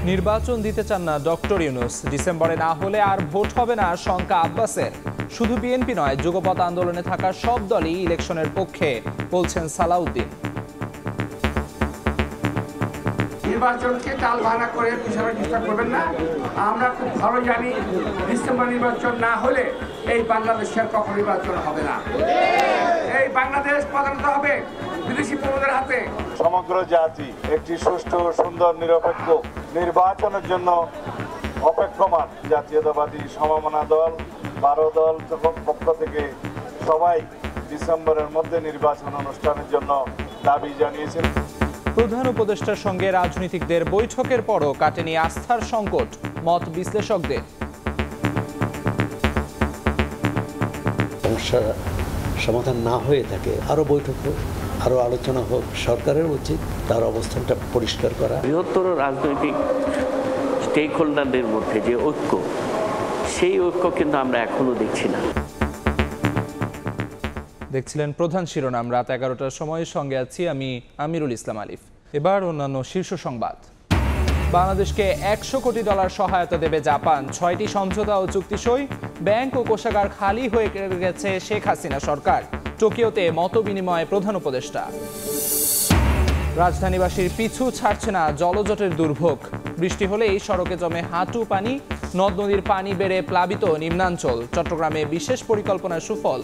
নির্বাচন দিতে চান না ডক্টর ইউনূস। ডিসেম্বরে না হলে আর ভোট হবে না শঙ্কা আব্বাসের। শুধু বিএনপি নয়, যুগপৎ আন্দোলনে থাকা সব দলই ইলেকশনের পক্ষে বলছেন সালাউদ্দিন। নির্বাচনকে টালবাহানা করে পিছানোর চেষ্টা করবেন না। আমরা খুব ভালো জানি ডিসেম্বর নির্বাচন না হলে এই বাংলাদেশের কখন নির্বাচন হবে না। এই বাংলাদেশ প্রধানত হবে বিদেশি প্রভুদের হাতে। সমগ্র জাতি একটি সুষ্ঠু, সুন্দর, নিরপেক্ষ নির্বাচনের জন্য অপেক্ষমান। জাতীয়তাবাদী সমমনা দল 12 দল পক্ষ থেকে সবাই ডিসেম্বরের মধ্যে নির্বাচন অনুষ্ঠানের জন্য দাবি জানিয়েছেন। প্রধান উপদেষ্টার সঙ্গে রাজনীতিকদের বৈঠকের পরও কাটেনি আস্থার সংকট, মত বিশ্লেষকদের। সমস্যা সমাধান না হয়ে থাকে আরো বৈঠক হোক, আরো আলোচনা হোক। সরকারের উচিত তার অবস্থানটা পরিষ্কার করা। বৃহত্তর রাজনৈতিক স্টেক হোল্ডারদের মধ্যে যে ঐক্য, সেই ঐক্য কিন্তু আমরা এখনো দেখছি না। দেখছিলেন প্রধান শিরোনাম। রাত 11টার সময় সঙ্গে আছি আমি আমিরুল ইসলাম আলিফ। এবার অন্যান্য শীর্ষ সংবাদ। বাংলাদেশকে $100 কোটি সহায়তা দেবে জাপান। 6টি সমঝোতা ও চুক্তি সই। ব্যাংক ও কোষাগার খালি হয়ে গেছে শেখ হাসিনা সরকার। টোকিওতে মত বিনিময়ে প্রধান উপদেষ্টা। রাজধানীবাসীর পিছু ছাড়ছে না জলজটের দুর্ভোগ। বৃষ্টি হলেই সড়কে জমে হাঁটু পানি। নদ নদীর পানি বেড়ে প্লাবিত নিম্নাঞ্চল। চট্টগ্রামে বিশেষ পরিকল্পনার সুফল।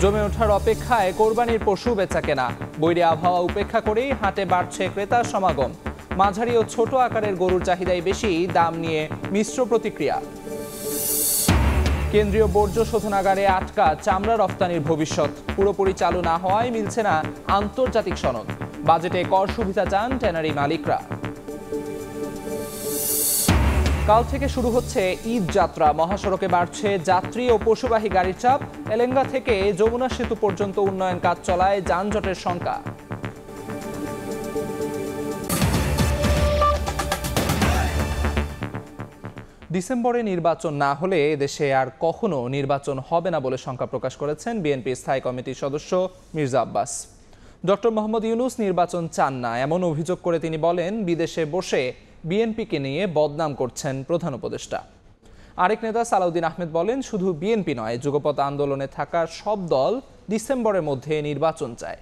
জমে ওঠার অপেক্ষায় কোরবানির পশু বেচাকেনা। বৈরী আবহাওয়া উপেক্ষা করেই হাটে বাড়ছে ক্রেতার সমাগম। মাঝারি ও ছোট আকারের গরুর চাহিদাই বেশি, দাম নিয়ে মিশ্র প্রতিক্রিয়া। কেন্দ্রীয় বর্জ্য শোধনাগারে আটকা চামড়া রফতানির ভবিষ্যৎ। পুরোপুরি চালু না হওয়ায় মিলছে না আন্তর্জাতিক সনদ। বাজেটে কর সুবিধা চান ট্যানারি মালিকরা। কাল থেকে শুরু হচ্ছে ঈদ যাত্রা। মহাসড়কে বাড়ছে যাত্রী ও পশুবাহী গাড়ির চাপ। এলেঙ্গা থেকে যমুনা সেতু পর্যন্ত উন্নয়ন কাজ চলায় যানজটের শঙ্কা। ডিসেম্বরে নির্বাচন না হলে দেশে আর কখনো নির্বাচন হবে না বলে শঙ্কা প্রকাশ করেছেন বিএনপি স্থায়ী কমিটির সদস্য মির্জা আব্বাস। ডক্টর মোহাম্মদ ইউনূস নির্বাচন চান না এমন অভিযোগ করে তিনি বলেন, বিদেশে বসে বিএনপিকে নিয়ে বদনাম করছেন প্রধান উপদেষ্টা। আরেক নেতা সালাউদ্দিন আহমেদ বলেন, শুধু বিএনপি নয়, যুগপৎ আন্দোলনে থাকা সব দল ডিসেম্বরের মধ্যে নির্বাচন চায়।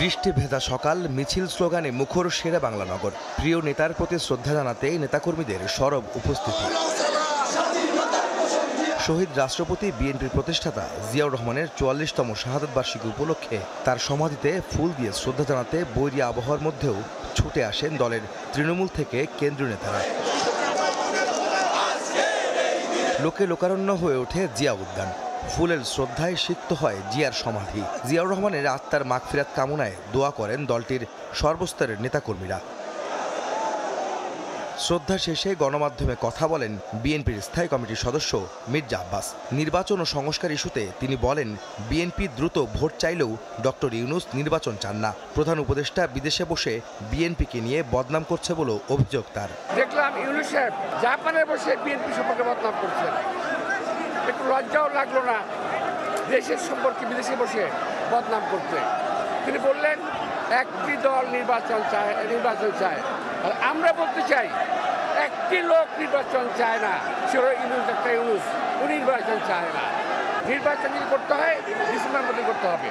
বৃষ্টি ভেজা সকাল, মিছিল স্লোগানে মুখর শেরে বাংলা নগর। প্রিয় নেতার প্রতি শ্রদ্ধা জানাতে নেতাকর্মীদের সরব উপস্থিতি। শহীদ রাষ্ট্রপতি বিএনপির প্রতিষ্ঠাতা জিয়াউর রহমানের 44তম শাহাদত বার্ষিকী উপলক্ষে তার সমাধিতে ফুল দিয়ে শ্রদ্ধা জানাতে বৈরী আবহাওয়ার মধ্যেও ছুটে আসেন দলের তৃণমূল থেকে কেন্দ্রীয় নেতারা। লোকে লোকারণ্য হয়ে ওঠে জিয়া উদ্যান। ফুলের শ্রদ্ধায় সিক্ত হয় জিয়ার সমাধি। জিয়াউর রহমানের আত্মার মাগফিরাত কামনায় দোয়া করেন দলটির সর্বস্তরের নেতাকর্মীরা। শ্রদ্ধা শেষে গণমাধ্যমে কথা বলেন বিএনপির স্থায়ী কমিটির সদস্য মির্জা আব্বাস। নির্বাচন ও সংস্কার ইস্যুতে তিনি বলেন, বিএনপি দ্রুত ভোট চাইলেও ডক্টর ইউনূস নির্বাচন চান না। প্রধান উপদেষ্টা বিদেশে বসে বিএনপিকে নিয়ে বদনাম করছে বলে অভিযোগ তার। দেখলাম ইউনূস সাহেব জাপানে বসে বিএনপি সম্পর্কে বদনাম করছেন। একটু লজ্জাও লাগলো না দেশের সম্পর্কে বিদেশে বসে বদনাম করতে? তিনি বললেন একটি দল নির্বাচন চায়। আর আমরা বলতে চাই, একটি লোক নির্বাচন চায় না। সেটা ইউনূস, একটা ইউনূস, উনি নির্বাচন চায় না। নির্বাচন যদি করতে হয় ডিসেম্বর মধ্যে করতে হবে।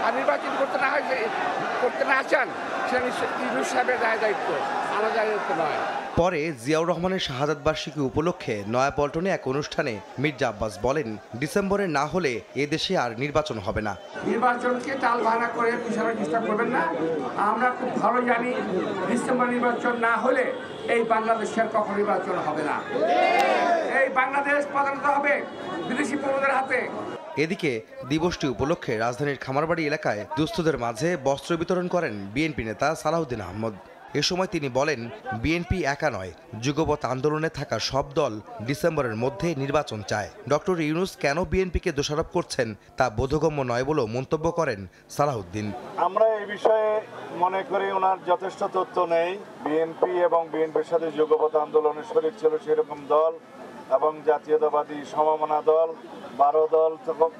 আর নির্বাচন করতে না চান, সেটা ইউনূস সাহেবের দায়িত্ব, আমার দায়িত্ব নয়। পরে জিয়াউর রহমানের শাহাদাত বার্ষিকী উপলক্ষে নয়াপল্টনে এক অনুষ্ঠানে মির্জা আব্বাস বলেন, ডিসেম্বরে না হলে এদেশে আর নির্বাচন হবে না। নির্বাচনকে টালবাহানা করে পিছানোর চেষ্টা করবেন না। আমরা খুব ভালো জানি ডিসেম্বর নির্বাচন না হলে এই বাংলাদেশের কখন নির্বাচন হবে না। এই বাংলাদেশ প্রধানত হবে বিদেশি প্রভুদের হাতে। এদিকে দিবসটি উপলক্ষে রাজধানীর খামারবাড়ি এলাকায় দুস্থদের মাঝে বস্ত্র বিতরণ করেন বিএনপি নেতা সালাউদ্দিন আহমদ। এ সময় তিনি বলেন, বিএনপি একা নয়, যুগপৎ আন্দোলনে থাকা সব দল ডিসেম্বরের মধ্যে নির্বাচন চায়। ডক্টর ইউনূস কেন বিএনপিকে দোষারোপ করছেন তা বোধগম্য নয় বলেও মন্তব্য করেন সালাহউদ্দিন। আমরা এই বিষয়ে মনে করি ওনার যথেষ্ট তথ্য নেই। বিএনপি এবং বিএনপির সাথে যুগপৎ আন্দোলনে শরীক ছিল সেরকম দল এবং জাতীয়তাবাদী সমমনা দল 12 দল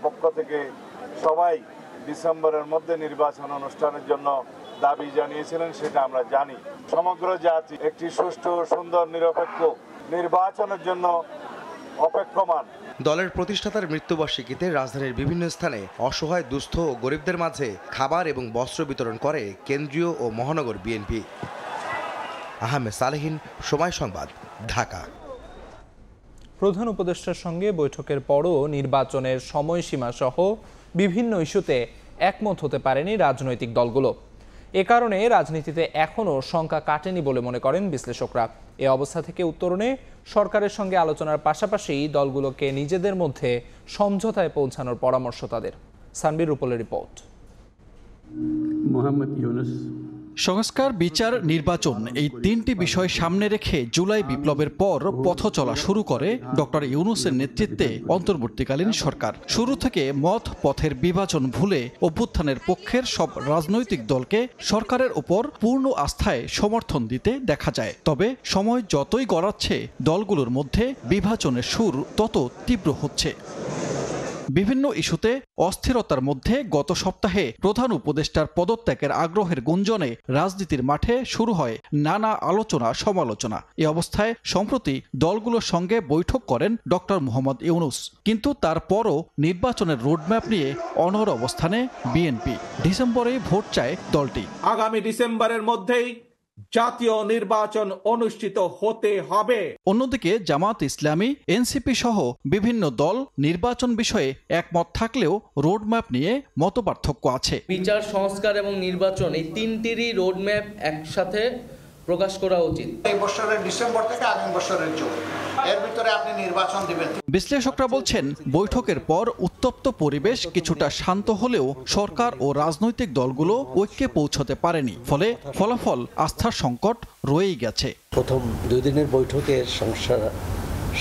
পক্ষ থেকে সবাই ডিসেম্বরের মধ্যে নির্বাচন অনুষ্ঠানের জন্য দাবি জানিয়েছিলেন, সেটা আমরা জানি। সমগ্র জাতি একটি সুষ্ঠু, সুন্দর, নিরপেক্ষ নির্বাচনের জন্য অপেক্ষমান। দলের প্রতিষ্ঠাতার মৃত্যুবার্ষিকীতে রাজধানীর বিভিন্ন স্থানে অসহায়, দুস্থ ও গরিবদের মাঝে খাবার এবং বস্ত্র বিতরণ করে কেন্দ্রীয় ও মহানগর বিএনপি। আহমেদ সালেহীন, সময় সংবাদ, ঢাকা। প্রধান উপদেষ্টার সঙ্গে বৈঠকের পরও নির্বাচনের সময়সীমা সহ বিভিন্ন ইস্যুতে একমত হতে পারেনি রাজনৈতিক দলগুলো। এ কারণে রাজনীতিতে এখনও শঙ্কা কাটেনি বলে মনে করেন বিশ্লেষকরা। এ অবস্থা থেকে উত্তরণে সরকারের সঙ্গে আলোচনার পাশাপাশি দলগুলোকে নিজেদের মধ্যে সমঝোতায় পৌঁছানোর পরামর্শ তাদের। সানবির রুপলের রিপোর্ট। মোহাম্মদ ইউনূস। সংস্কার, বিচার, নির্বাচন এই তিনটি বিষয় সামনে রেখে জুলাই বিপ্লবের পর পথ চলা শুরু করে ডক্টর ইউনূসের নেতৃত্বে অন্তর্বর্তীকালীন সরকার। শুরু থেকে পথের বিভাজন ভুলে অভ্যুত্থানের পক্ষের সব রাজনৈতিক দলকে সরকারের উপর পূর্ণ আস্থায় সমর্থন দিতে দেখা যায়। তবে সময় যতই গড়াচ্ছে দলগুলোর মধ্যে বিভাজনের সুর তত তীব্র হচ্ছে। বিভিন্ন ইস্যুতে অস্থিরতার মধ্যে গত সপ্তাহে প্রধান উপদেষ্টার পদত্যাগের আগ্রহের গুঞ্জনে রাজনীতির মাঠে শুরু হয় নানা আলোচনা সমালোচনা। এ অবস্থায় সম্প্রতি দলগুলোর সঙ্গে বৈঠক করেন ডক্টর মোহাম্মদ ইউনূস। কিন্তু তারপরও নির্বাচনের রোডম্যাপ নিয়ে অনড় অবস্থানে বিএনপি। ডিসেম্বরে ভোট চায় দলটি। আগামী ডিসেম্বরের মধ্যেই জাতীয় নির্বাচন অনুষ্ঠিত হতে হবে। অন্যদিকে জামাত ইসলামী, এনসিপি সহ বিভিন্ন দল নির্বাচন বিষয়ে একমত থাকলেও রোডম্যাপ নিয়ে মতপার্থক্য আছে। বিচার, সংস্কার এবং নির্বাচন এই তিনটিরই রোডম্যাপ একসাথে প্রকাশ করা উচিত। এই বছরের ডিসেম্বর থেকে আগামী বছরের জুন এর ভিতরে আপনি নির্বাচন দিবেন। বিশ্লেষকরা বলছেন, বৈঠকের পর উত্তপ্ত পরিবেশ কিছুটা শান্ত হলেও সরকার ও রাজনৈতিক দলগুলো ঐক্যে পৌঁছতে পারেনি। ফলে ফলাফল আস্থার সংকট রয়েই গেছে। প্রথম 2 দিনের বৈঠকের সমস্যা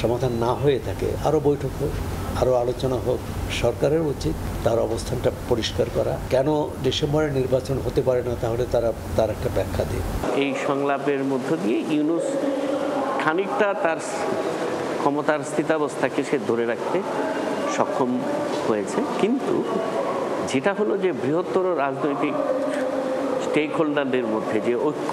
সমাধান না হয়ে থাকে আরও বৈঠক হোক, আরও আলোচনা হোক। সরকারের উচিত তার অবস্থানটা পরিষ্কার করা। কেন ডিসেম্বরে নির্বাচন হতে পারে না, তাহলে তার একটা ব্যাখ্যা দিন। এই সংলাপের মধ্য দিয়ে ইউনূস খানিকটা তার ক্ষমতার স্থিতাবস্থাকে সে ধরে রাখতে সক্ষম হয়েছে। কিন্তু যেটা হলো যে বৃহত্তর রাজনৈতিক স্টেক হোল্ডারদের মধ্যে যে ঐক্য,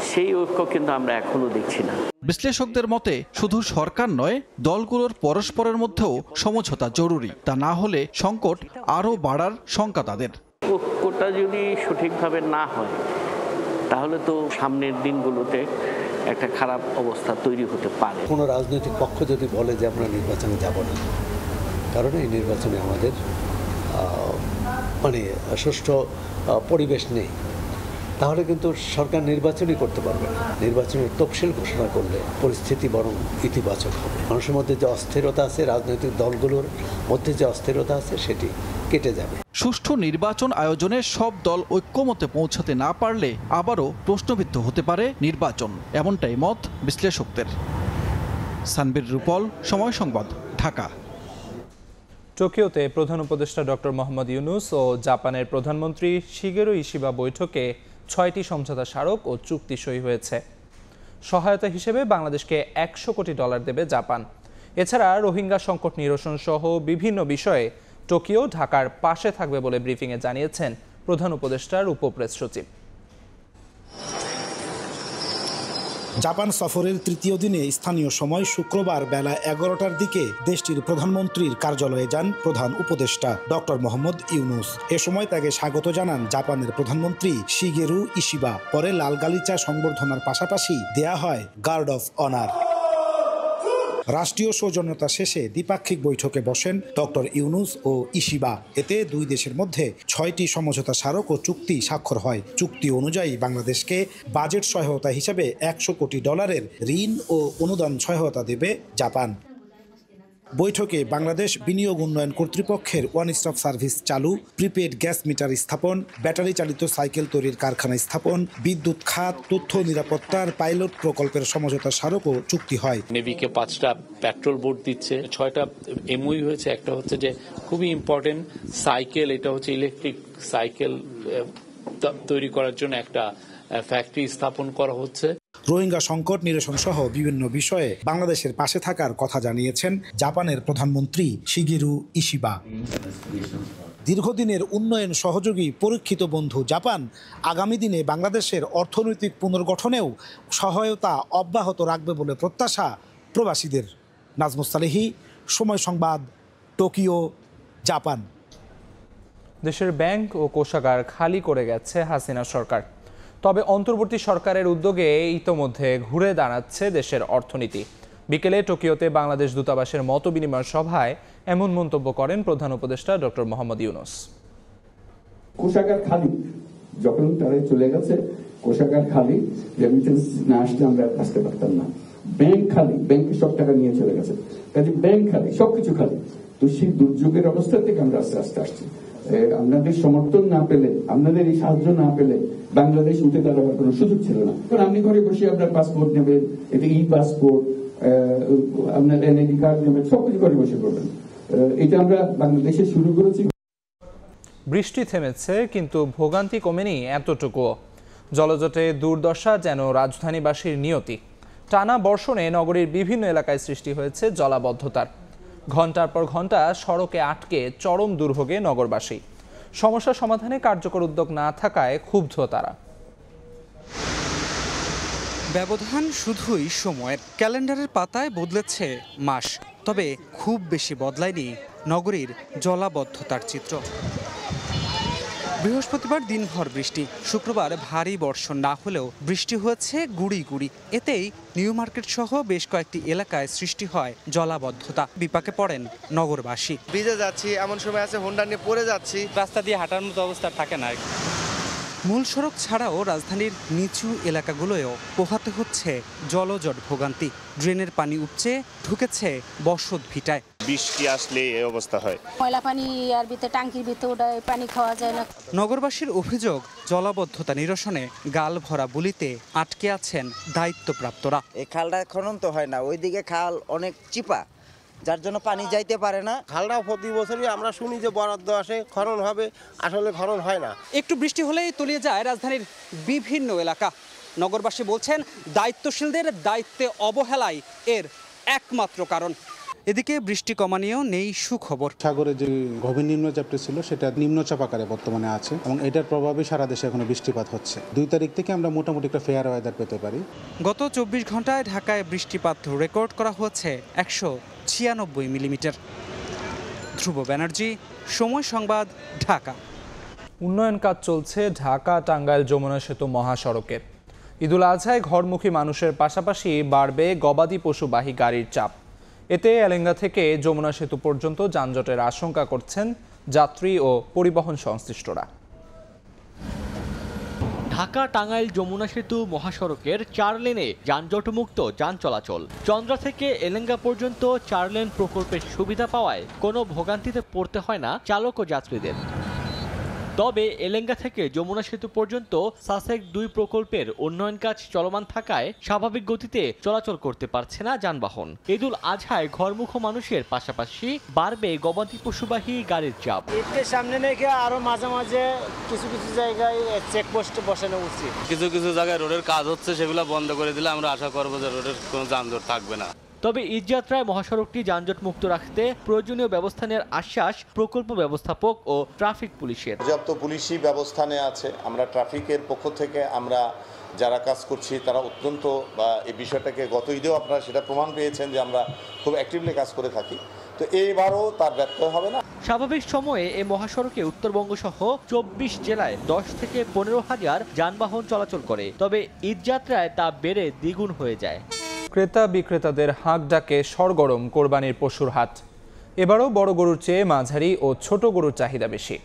সেই ঐক্য কিন্তু আমরা এখনো দেখছি না। বিশ্লেষকদের মতে শুধু সরকার নয়, দলগুলোর পরস্পরের মধ্যেও সমঝোতা জরুরি। তা না হলে সংকট আরও বাড়ার শঙ্কা তাদের। ঐক্যটা যদি সঠিকভাবে না হয় তাহলে তো সামনের দিনগুলোতে একটা খারাপ অবস্থা তৈরি হতে পারে। কোনো রাজনৈতিক পক্ষ যদি বলে যে আমরা নির্বাচনে যাব না, কারণ এই নির্বাচনে আমাদের সুষ্ঠু পরিবেশ নেই, তাহলে কিন্তু সরকার নির্বাচনই করতে পারবে না। নির্বাচনের তফসিল ঘোষণা করলে পরিস্থিতি বরং ইতিবাচক হবে। মানুষের মধ্যে যে অস্থিরতা আছে, রাজনৈতিক দলগুলোর মধ্যে যে অস্থিরতা আছে, সেটি কেটে যাবে। সুষ্ঠু নির্বাচন আয়োজনে সব দল ঐক্যমতে পৌঁছাতে না পারলে আবারও প্রশ্নবিদ্ধ হতে পারে নির্বাচন, এমনটাই মত বিশ্লেষকদের। সানবির রুপল, সময় সংবাদ, ঢাকা। টোকিওতে প্রধান উপদেষ্টা ডক্টর মোহাম্মদ ইউনূস ও জাপানের প্রধানমন্ত্রী শিগেরু ইশিবা বৈঠকে 6টি সমঝোতা স্মারক ও চুক্তি সই হয়েছে। সহায়তা হিসেবে বাংলাদেশকে $100 কোটি দেবে জাপান। এছাড়া রোহিঙ্গা সংকট নিরসন সহ বিভিন্ন বিষয়ে টোকিও ঢাকার পাশে থাকবে বলে ব্রিফিংয়ে জানিয়েছেন প্রধান উপদেষ্টার উপপ্রেস সচিব। জাপান সফরের 3য় দিনে স্থানীয় সময় শুক্রবার বেলা 11টার দিকে দেশটির প্রধানমন্ত্রীর কার্যালয়ে যান প্রধান উপদেষ্টা ডক্টর মোহাম্মদ ইউনূস। এ সময় তাকে স্বাগত জানান জাপানের প্রধানমন্ত্রী শিগেরু ইশিবা। পরে লাল গালিচা সংবর্ধনার পাশাপাশি দেয়া হয় গার্ড অফ অনার। রাষ্ট্রীয় সৌজন্যতা শেষে দ্বিপাক্ষিক বৈঠকে বসেন ডক্টর ইউনূস ও ইশিবা। এতে দুই দেশের মধ্যে 6টি সমঝোতা স্মারক ও চুক্তি স্বাক্ষর হয়। চুক্তি অনুযায়ী বাংলাদেশকে বাজেট সহায়তা হিসেবে $100 কোটি ঋণ ও অনুদান সহায়তা দেবে জাপান। বৈঠকে বাংলাদেশ বিনিয়োগ উন্নয়ন কর্তৃপক্ষের ওয়ান স্টপ সার্ভিস চালু, প্রিপেড গ্যাস মিটার স্থাপন, ব্যাটারি চালিত সাইকেল তৈরির কারখানা স্থাপন, বিদ্যুৎ খাত, তথ্য নিরাপত্তার পাইলট প্রকল্পের সমঝোতা স্মারকও চুক্তি হয়। নেভিকে 5টা পেট্রোল বোট দিচ্ছে, 6টা এমওইউ হয়েছে। একটা হচ্ছে যে খুবই ইম্পর্টেন্ট সাইকেল, এটা হচ্ছে ইলেকট্রিক সাইকেল তৈরি করার জন্য একটা ফ্যাক্টরি স্থাপন করা হচ্ছে। রোহিঙ্গা সংকট নিরসন সহ বিভিন্ন বিষয়ে বাংলাদেশের পাশে থাকার কথা জানিয়েছেন জাপানের প্রধানমন্ত্রী শিগেরু ইশিবা। দীর্ঘদিনের উন্নয়ন সহযোগী পরীক্ষিত বন্ধু জাপান আগামী দিনে বাংলাদেশের অর্থনৈতিক পুনর্গঠনেও সহায়তা অব্যাহত রাখবে বলে প্রত্যাশা প্রবাসীদের। নাজমুস সালেহী, সময় সংবাদ, টোকিও, জাপান। দেশের ব্যাংক ও কোষাগার খালি করে গেছে হাসিনা সরকার। তবে অন্তর্বর্তী সরকারের উদ্যোগে ইতোমধ্যে ঘুরে দাঁড়াচ্ছে দেশের অর্থনীতি। বিকেলে টোকিওতে বাংলাদেশ দূতাবাসের মতবিনিময় সভায় এমন মন্তব্য করেন প্রধান উপদেষ্টা ডক্টর মোহাম্মদ ইউনূস। কোষাগার খালি, যখন তারা চলে গেছে কোষাগার খালি, রেমিটেন্স না আসলে আমরা আসতে পারতাম না। ব্যাংক খালি, ব্যাংকে সব টাকা নিয়ে চলে গেছে, কাজে ব্যাংক খালি, সবকিছু খালি। তো সেই দুর্যোগের অবস্থা থেকে আমরা আস্তে আস্তে আসছি। আপনাদের সমর্থন না পেলে, আপনাদের এই সাহায্য না পেলে বাংলাদেশ উঠে দাঁড়াবার কোনো সুযোগ ছিল না। আপনি ঘরে বসে আপনার পাসপোর্ট নেবেন, এটা ই পাসপোর্ট, আপনার এনআইডি কার্ড নেবেন, সবকিছু ঘরে বসে করবেন। এটা আমরা বাংলাদেশে শুরু করেছি। বৃষ্টি থেমেছে, কিন্তু ভোগান্তি কমেনি এতটুকুও। জলজটে দুর্দশা যেন রাজধানীবাসীর নিয়তি। টানা বর্ষণে নগরীর বিভিন্ন এলাকায় সৃষ্টি হয়েছে জলাবদ্ধতার। ঘণ্টার পর ঘণ্টা সড়কে আটকে চরম দুর্ভোগে নগরবাসী। সমস্যা সমাধানে কার্যকর উদ্যোগ না থাকায় ক্ষুব্ধ তারা। ব্যবধান শুধুই সময়ের। ক্যালেন্ডারের পাতায় বদলেছে মাস, তবে খুব বেশি বদলায়নি নগরীর জলাবদ্ধতার চিত্র। বৃহস্পতিবার দিনভর বৃষ্টি, শুক্রবার ভারী বর্ষণ না হলেও বৃষ্টি হয়েছে গুড়ি গুড়ি। এতেই নিউ মার্কেট সহ বেশ কয়েকটি এলাকায় সৃষ্টি হয় জলাবদ্ধতা। বিপাকে পড়েন নগরবাসী। ভিজে যাচ্ছি, এমন সময় আছে হোন্ডা নিয়ে পড়ে যাচ্ছি, রাস্তা দিয়ে হাঁটার মতো অবস্থা থাকে না। মূল সড়ক ছাড়াও রাজধানীর নিচু এলাকাগুলোয়ও পোহাতে হচ্ছে জলজট ভোগান্তি। ড্রেনের পানি উপচে ঢুকেছে বসত ভিটায়। বৃষ্টি আসলে এই অবস্থা হয়। ময়লা পানি আর ভিতরে টাঙ্কির ভিতরে পানি খাওয়া যায় না। নগরবাসীর অভিযোগ, জলাবদ্ধতা নিরসনে গাল ভরা বুলিতে আটকে আছেন দায়িত্বপ্রাপ্তরা। এই খালটা খনন তো হয় না, ওইদিকে খাল অনেক চিপা, যার জন্য পানি যাইতে পারে না। খালটা প্রতি বছরই আমরা শুনি যে বরাদ্দ আসে, খনন হবে, আসলে খনন হয় না। একটু বৃষ্টি হলেই তলিয়ে যায় রাজধানীর বিভিন্ন এলাকা। নগরবাসী বলছেন দায়িত্বশীলদের দায়িত্বে অবহেলাই এর একমাত্র কারণ। এদিকে বৃষ্টি কমানিয়েও নেই সুখবর। সাগরে যে গভীর নিম্নচাপটি ছিল সেটা নিম্নচাপ আকারে বর্তমানে আছে এবং এটার প্রভাবে সারা দেশে এখনো বৃষ্টিপাত হচ্ছে। 2 তারিখ থেকে আমরা মোটামুটি একটা ফেয়ার ওয়েদার পেতে পারি। গত 24 ঘন্টায় ঢাকায় বৃষ্টিপাত রেকর্ড করা হয়েছে 196 মিলিমিটার। ধ্রুব ব্যানার্জি, সময় সংবাদ, ঢাকা। উন্নয়ন কাজ চলছে ঢাকা টাঙ্গাইল যমুনা সেতু মহাসড়কের। ঈদুল আজহায় ঘরমুখী মানুষের পাশাপাশি বাড়বে গবাদি পশুবাহী গাড়ির চাপ। এতে এলেঙ্গা থেকে যমুনা সেতু পর্যন্ত যানজটের আশঙ্কা করছেন যাত্রী ও পরিবহন সংশ্লিষ্টরা। ঢাকা টাঙ্গাইল যমুনা সেতু মহাসড়কের 4 লেনে যানজটমুক্ত যান চলাচল। চন্দ্রা থেকে এলেঙ্গা পর্যন্ত 4 লেন প্রকল্পের সুবিধা পাওয়ায় কোনো ভোগান্তিতে পড়তে হয় না চালক ও যাত্রীদের। তবে এলেঙ্গা থেকে যমুনা সেতু পর্যন্ত সাসেক 2 প্রকল্পের উন্নয়ন কাজ চলমান থাকায় স্বাভাবিক গতিতে চলাচল করতে পারছে না যানবাহন। ঈদুল আজহায় ঘরমুখ মানুষের পাশাপাশি বাড়বে গবাদি পশুবাহী গাড়ির চাপ। ঈদকে সামনে রেখে আরো মাঝে মাঝে কিছু কিছু জায়গায় চেকপোস্ট বসানো উচিত। কিছু কিছু জায়গায় রোডের কাজ হচ্ছে, সেগুলো বন্ধ করে দিলে আমরা আশা করবো যে রোডের কোনো যানজট থাকবে না। তবে ঈদযাত্রায় মহাসড়কটি যানজট মুক্ত রাখতে প্রয়োজনীয় ব্যবস্থা নেওয়ার আশ্বাস প্রকল্প ব্যবস্থাপক ও ট্রাফিক পুলিশের। পর্যাপ্ত পুলিশি ব্যবস্থা নেওয়া আছে। আমরা ট্রাফিকের পক্ষ থেকে আমরা যারা কাজ করছি তারা অত্যন্ত এই বিষয়টাকে গত ঈদেও আপনারা সেটা প্রমাণ পেয়েছেন যে আমরা খুব অ্যাক্টিভলি কাজ করে থাকি। তো এবারও তার ব্যত্যয় হবে না। স্বাভাবিক সময়ে এই মহাসড়কে উত্তরবঙ্গ সহ 24 জেলায় 10 থেকে 15 হাজার যানবাহন চলাচল করে। তবে ঈদযাত্রায় তা বেড়ে দ্বিগুণ হয়ে যায়। ক্রেতা বিক্রেতাদের হাঁক ডাকে সরগরম কোরবানির পশুর হাট। এবারও বড় গরুর চেয়ে মাঝারি ও ছোট গরুর চাহিদা বেশি।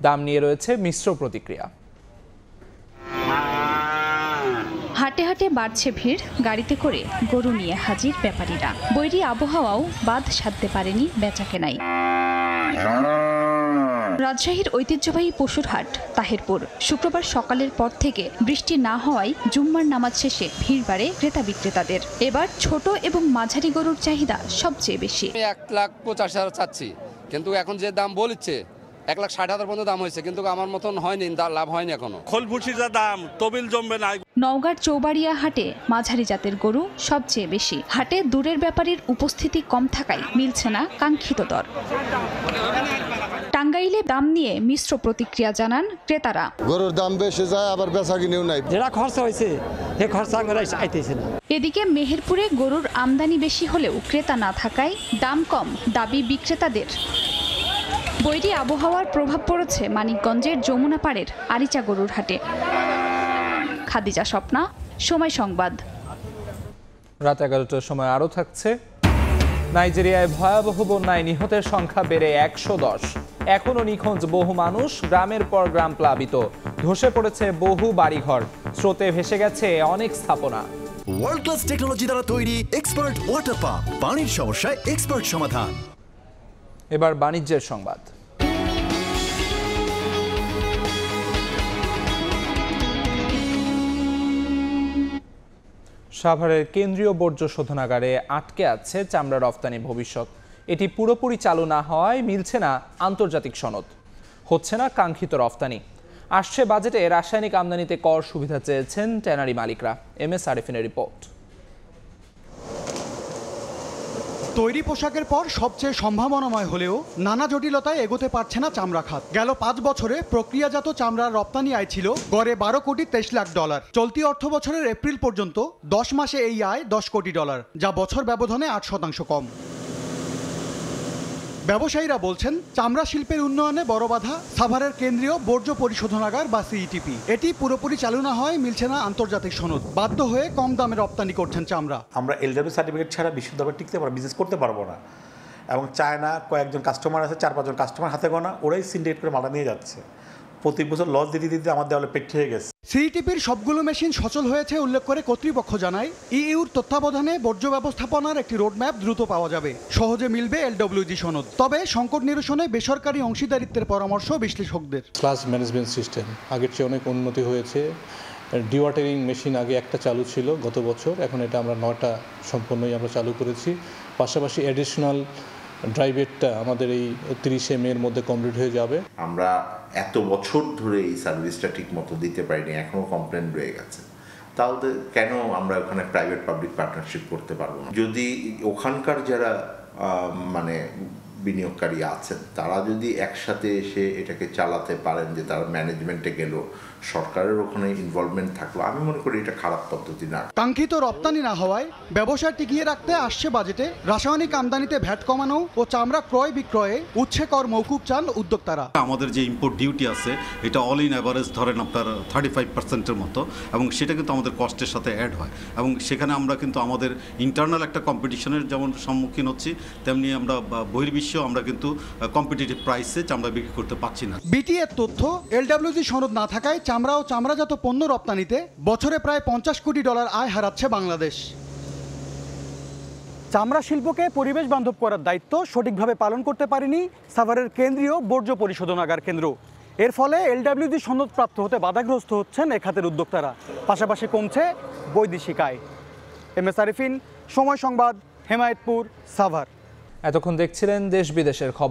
দাম নিয়ে রয়েছে মিশ্র প্রতিক্রিয়া। হাটে হাটে বাড়ছে ভিড়, গাড়িতে করে গরু নিয়ে হাজির ব্যাপারীরা। বৈরী আবহাওয়াও বাদ সাধতে পারেনি বেচাকেনাই। রাজশাহীর ঐতিহ্যবাহী পশুর হাট তাহেরপুর। শুক্রবার সকালের পর থেকে বৃষ্টি না হওয়ায় জুম্মার নামাজ শেষে ভিড় বাড়ে ক্রেতা বিক্রেতাদের। এবার ছোট এবং মাঝারি গরুর চাহিদা সবচেয়ে বেশি। 1,85,000 চাচ্ছি, কিন্তু এখন যে দাম বলছে 1,60,000 পর্যন্ত দাম হয়েছে, কিন্তু আমার মতন হয়নি, লাভ হয়নি এখনো। খোলভুসির যা দাম তবিল জমবে না। নওগাঁর চৌবাড়িয়া হাটে মাঝারি জাতের গরু সবচেয়ে বেশি। হাটে দূরের ব্যাপারীর উপস্থিতি কম থাকায় মিলছে না কাঙ্ক্ষিত দর। টাঙ্গাইলে দাম নিয়ে মিশ্র প্রতিক্রিয়া জানান ক্রেতারা। গরুর দাম বেশি যায়, আবার বেচা কিনেও নাই। যেটা খরচা হয়েছে সে খরচা আইতেছে না। এদিকে মেহেরপুরে গরুর আমদানি বেশি হলেও ক্রেতা না থাকায় দাম কম দাবি বিক্রেতাদের। বৈরী আবহাওয়ার প্রভাব পড়েছে মানিকগঞ্জের যমুনা পাড়ের আরিচা গরুর হাটে। খাদিজা স্বপ্না, সময় সংবাদ। রাত 11টার সময় আরও থাকছে। নাইজেরিয়ায় ভয়াবহ বন্যায় নিহতের সংখ্যা বেড়ে 110। এখনও নিখোঁজ বহু মানুষ, গ্রামের পর গ্রাম প্লাবিত। ধসে পড়েছে বহু বাড়িঘর, স্রোতে ভেসে গেছে অনেক স্থাপনা। ওয়ার্ল্ড ক্লাস টেকনোলজি দ্বারা তৈরি এক্সপার্ট ওয়াটার পাম্প, পানির সমস্যায় এক্সপার্ট সমাধান। এবার বাণিজ্যের সংবাদ। সাভারের কেন্দ্রীয় বর্জ্য শোধনাগারে আটকে আছে চামড়া রফতানি ভবিষ্যৎ। এটি পুরোপুরি চালু না হওয়ায় মিলছে না আন্তর্জাতিক সনদ, হচ্ছে না কাঙ্ক্ষিত রফতানি। আসছে বাজেটে রাসায়নিক আমদানিতে কর সুবিধা চেয়েছেন ট্যানারি মালিকরা। MS আরিফিনের রিপোর্ট। তৈরি পোশাকের পর সবচেয়ে সম্ভাবনাময় হলেও নানা জটিলতায় এগোতে পারছে না চামড়া খাত। গেল 5 বছরে প্রক্রিয়াজাত চামড়ার রপ্তানি আয় ছিল গড়ে $12,23,00,000। চলতি অর্থ বছরের এপ্রিল পর্যন্ত 10 মাসে এই আয় $10 কোটি, যা বছর ব্যবধানে 8% কম। ব্যবসায়ীরা বলছেন চামড়া শিল্পের উন্নয়নে বড় বাধা সাভারের কেন্দ্রীয় বর্জ্য পরিশোধনাগার বা CETP। এটি পুরোপুরি চালু না হয় মিলছে না আন্তর্জাতিক সনদ, বাধ্য হয়ে কম দামে রপ্তানি করছেন চামড়া। আমরা LW সার্টিফিকেট ছাড়া বিশ্বভাবে টিকতে পারবো, বিজনেস করতে পারবো না। এবং চায়না কয়েকজন কাস্টমার আছে, 4-5 জন কাস্টমার হাতে গোনা, ওরাই সিন্ডিকেট করে মালা নিয়ে যাচ্ছে। প্রতি বছর লস দিতে দিতে আমার দেওয়ালে পেট হয়ে গেছে। CETPর সবগুলো মেশিন সচল হয়েছে উল্লেখ করে কর্তৃপক্ষ জানায় EUর তত্ত্বাবধানে বর্জ্য ব্যবস্থাপনার একটি রোডম্যাপ দ্রুত পাওয়া যাবে, সহজে মিলবে LWG সনদ। তবে সংকট নিরসনে বেসরকারি অংশীদারিত্বের পরামর্শ বিশ্লেষকদের। স্লাস ম্যানেজমেন্ট সিস্টেম আগের চেয়ে অনেক উন্নতি হয়েছে। ডিওয়াটারিং মেশিন আগে একটা চালু ছিল গত বছর, এখন এটা আমরা 9টা সম্পূর্ণই আমরা চালু করেছি। পাশাপাশি অ্যাডিশনাল ড্রাইভেটটা আমাদের এই 30 মে এর মধ্যে কমপ্লিট হয়ে যাবে। আমরা এত বছর ধরে এই সার্ভিসটা ঠিক মতো দিতে পারিনি, এখনো কমপ্লেন রয়ে গেছে। তাহলে কেন আমরা ওখানে প্রাইভেট পাবলিক পার্টনারশিপ করতে পারবো না? যদি ওখানকার যারা মানে বিনিয়োগকারী আছেন তারা যদি একসাথে এসে এটাকে চালাতে পারেন, যে তারা ম্যানেজমেন্টে গেল, সরকারের ওখানে ইনভলভমেন্ট থাকলো, আমি মনে করি এটা খারাপ পদ্ধতি না। কাঙ্ক্ষিত রপ্তানি না হওয়ায় ব্যবসা টিকিয়ে রাখতে আসছে বাজেটে রাসায়নিক আমদানিতে ভ্যাট কমানো ও চামড়া ক্রয় বিক্রয়ে উচ্ছে কর মওকুফ চান উদ্যোক্তারা। আমাদের যে ইম্পোর্ট ডিউটি আছে এটা অল ইন অ্যাভারেজ ধরেন আপনার 35%-এর মতো, এবং সেটা কিন্তু আমাদের কস্টের সাথে অ্যাড হয়, এবং সেখানে আমরা কিন্তু আমাদের ইন্টারনাল একটা কম্পিটিশনের যেমন সম্মুখীন হচ্ছি, তেমনি আমরা বহির্বিশ্ব আমরা কিন্তু কম্পিটিটিভ প্রাইসে চামড়া বিক্রি করতে পারছি না। BTAর তথ্য LWG সনদ না থাকায় চামড়া ও চামড়াজাত পণ্য রপ্তানিতে বছরে প্রায় $50 কোটি আয় হারাচ্ছে বাংলাদেশ। চামড়া শিল্পকে পরিবেশ বান্ধব করার দায়িত্ব সঠিকভাবে পালন করতে পারেনি সাভারের কেন্দ্রীয় বর্জ্য পরিশোধনাগার কেন্দ্র। এর ফলে LWG সনদ প্রাপ্ত হতে বাধাগ্রস্ত হচ্ছেন এ খাতের উদ্যোক্তারা, পাশাপাশি কমছে বৈদেশিক আয়। MS আরিফিন, সময় সংবাদ, হেমায়েতপুর, সাভার। এতক্ষণ দেখছিলেন দেশ বিদেশের খবর।